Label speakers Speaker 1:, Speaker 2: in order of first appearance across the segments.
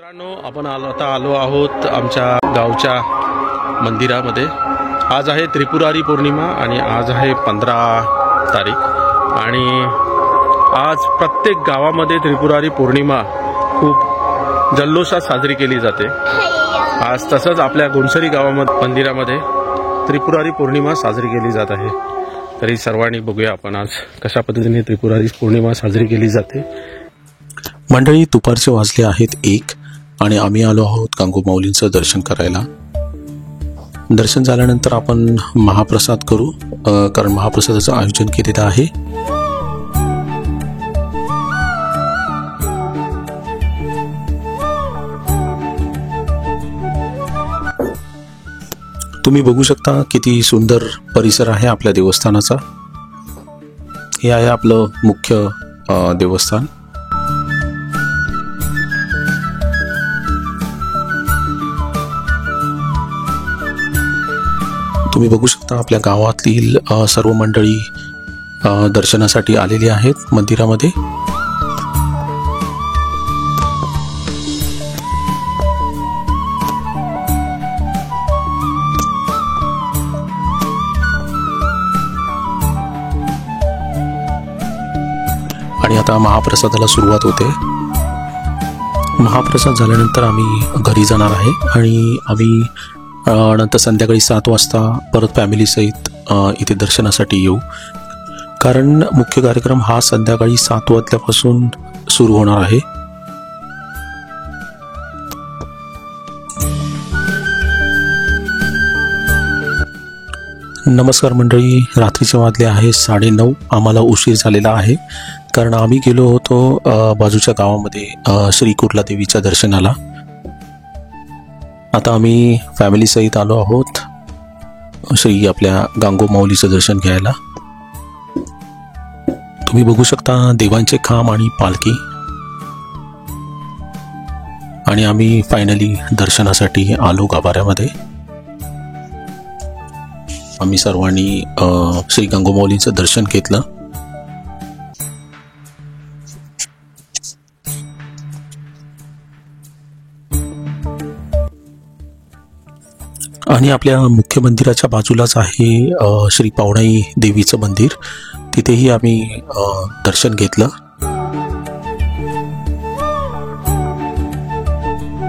Speaker 1: मित्रांनो, आपण आता आलो आहोत आमच्या गावच्या मंदिरामध्ये. आज आहे त्रिपुरारी पौर्णिमा आणि आज आहे 15 तारीख आणि आज प्रत्येक गावामध्ये त्रिपुरारी पौर्णिमा खूप जल्लोषात साजरी केली जाते. आज तसंच आपल्या गोंसरी गावामध्ये मंदिरामध्ये त्रिपुरारी पौर्णिमा साजरी केली जात आहे. तरी सर्वांनी बघूया आपण आज कशा पद्धतीने त्रिपुरारी पौर्णिमा साजरी केली जाते.
Speaker 2: मंडळी, दुपारचे वाजले आहेत 1 आणि आम्ही आलो आहोत गांगू माऊलींचं दर्शन करायला. दर्शन झाल्यानंतर आपण महाप्रसाद करू, कारण महाप्रसादाचं आयोजन केलेलं आहे. तुम्ही बघू शकता किती सुंदर परिसर आहे आपल्या देवस्थानाचा. हे आहे आपलं मुख्य देवस्थान. तुम्ही बघू शकता आपल्या गावातील सर्व मंडळी दर्शनासाठी आलेली आहेत मंदिरामध्ये. आणि आता महाप्रसादाला सुरुवात होते. महाप्रसाद झाल्यानंतर आम्ही घरी जाणार आहे आणि आम्ही नंतर संध्याकाळी 7 वाजता परत फॅमिलीसहित इथे दर्शनासाठी येऊ, कारण मुख्य कार्यक्रम हा संध्याकाळी 7 वाजल्यापासून सुरू होणार आहे. नमस्कार मंडळी, रात्रीचे वाजले आहे 9:30. आम्हाला उशीर झालेला आहे कारण आम्ही गेलो होतो बाजूच्या गावामध्ये श्री कुर्ला देवीच्या दर्शनाला. आता आम्ही फॅमिली सहित आलो आहोत श्री आपल्या गांगू माऊलीचं दर्शन घ्यायला. तुम्ही बघू शकता देवांचे खांब आणि पालखी. आणि आम्ही फायनली दर्शनासाठी आलो गाभाऱ्यामध्ये. आम्ही सर्वांनी श्री गांगू माऊलीचं दर्शन घेतलं. आणि आपल्या मुख्य मंदिराच्या बाजूलाच आहे श्री पावणाई देवीचं मंदिर. तिथेही आम्ही दर्शन घेतलं.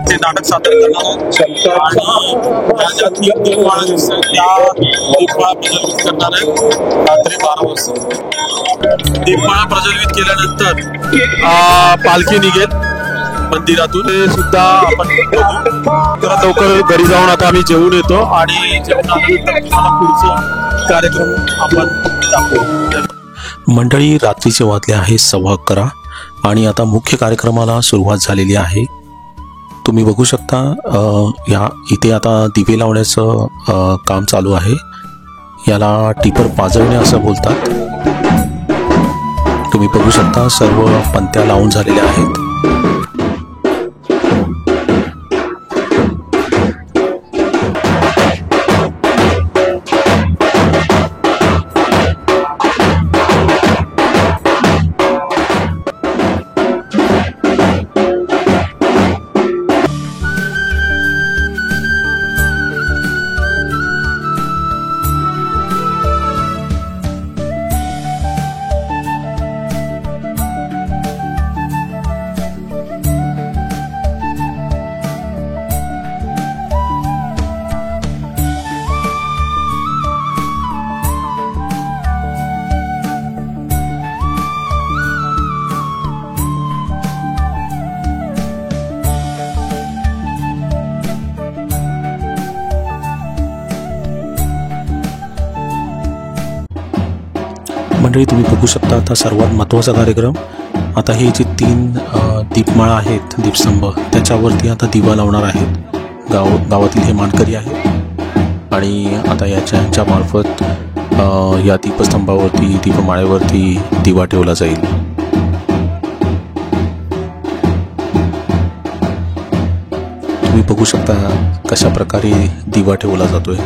Speaker 1: ते नाटक सादर करणार आहे रात्री 12 वाजता. दीपमाळा प्रज्वलित केल्यानंतर पालखी निघेल मंदिरातून. ते सुद्धा आपण लवकर घरी जाऊन आता आम्ही जेवून येतो आणि जेवून आल्यानंतर तुम्हाला पुढचं कार्यक्रम आपण दाखवू.
Speaker 2: मंडळी, रात्रीचे वाजले आहे 11:15 आणि आता मुख्य कार्यक्रमाला सुरुवात झालेली आहे. तुम्ही बघू शकता इथे आता दिवे लावण्याचं काम चालू आहे. याला टिपर पाजवणे असं बोलतात. तुम्ही बघू शकता सर्व पंत्या लावून झालेल्या आहेत. मंडळी, तुम्ही बघू शकता आता सर्वात महत्त्वाचा कार्यक्रम. आता हे जे 3 दीपमाळा आहेत, दीपस्तंभ, त्याच्यावरती आता दिवा लावणार आहेत. गावातील हे मानकरी आहेत आणि आता यांच्या मार्फत या दीपस्तंभावरती, दीपमाळेवरती दिवा ठेवला जाईल. तुम्ही बघू शकता कशा प्रकारे दिवा ठेवला जातोय.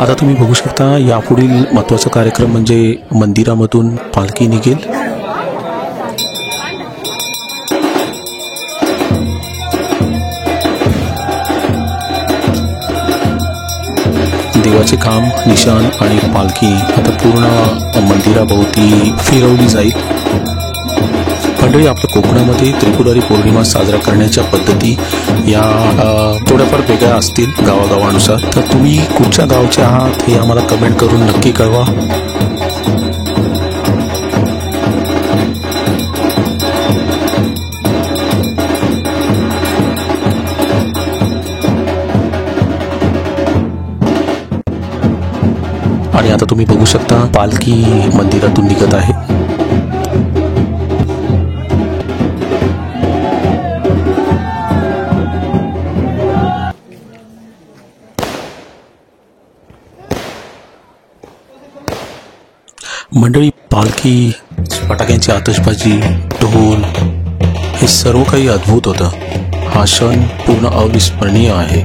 Speaker 2: आता तुम्ही बघू शकता यापुढील महत्त्वाचा कार्यक्रम म्हणजे मंदिरामधून पालखी निघेल. देवाचे काम, निशाण आणि पालखी आता पूर्ण मंदिराभोवती फिरवली जाईल. मंडळी, आपल्या कोकणामध्ये त्रिपुरारी पौर्णिमा साजरा करण्याच्या पद्धती या थोड्याफार वेगळ्या असतील गावागावानुसार. तर तुम्ही कुठच्या गावचे आहात हे आम्हाला कमेंट करून नक्की कळवा. आणि आता तुम्ही बघू शकता पालखी मंदिरातून निघत आहे. मंडळी, पालखी, फटाक्यांची आतषबाजी, ढोल हे सर्व काही अद्भुत होतं. हा क्षण पूर्ण अविस्मरणीय आहे.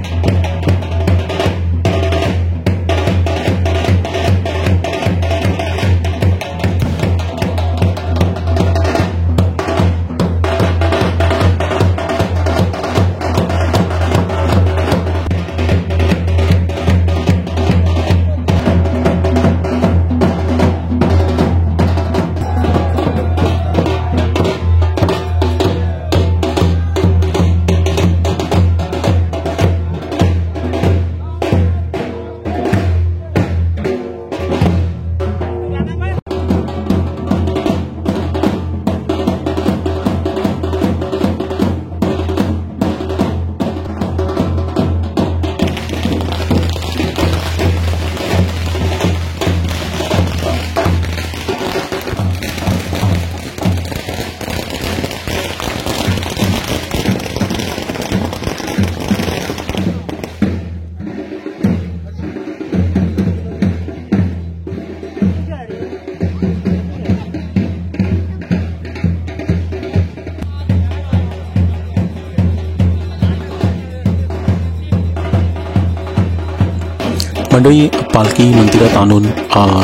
Speaker 2: मंडळी, पालखी मंदिरात आणून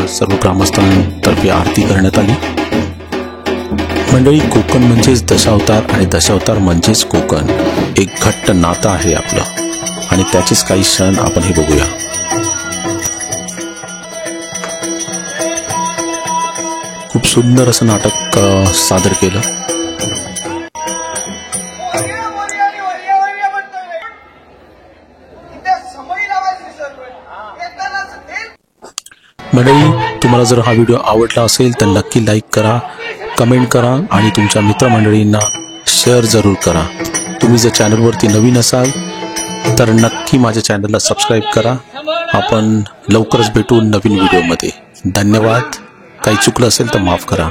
Speaker 2: सर्व ग्रामस्थांतर्फे आरती करण्यात आली. मंडळी, कोकण म्हणजेच दशावतार आणि दशावतार म्हणजेच कोकण. एक घट्ट नातं आहे आपलं आणि त्याचेच काही क्षण आपण हे बघूया. खूप सुंदर असं नाटक सादर केलं. मंडळी, तुम्हाला जर हा व्हिडिओ आवडला असेल तर नक्की लाईक करा, कमेंट करा आणि तुमच्या मित्रमंडळींना शेअर जरूर करा. तुम्ही जर चॅनलवरती नवीन असाल तर नक्की माझ्या चॅनलला सबस्क्राईब करा. आपण लवकरच भेटू नवीन व्हिडिओमध्ये. धन्यवाद. काही चुकलं असेल तर माफ करा.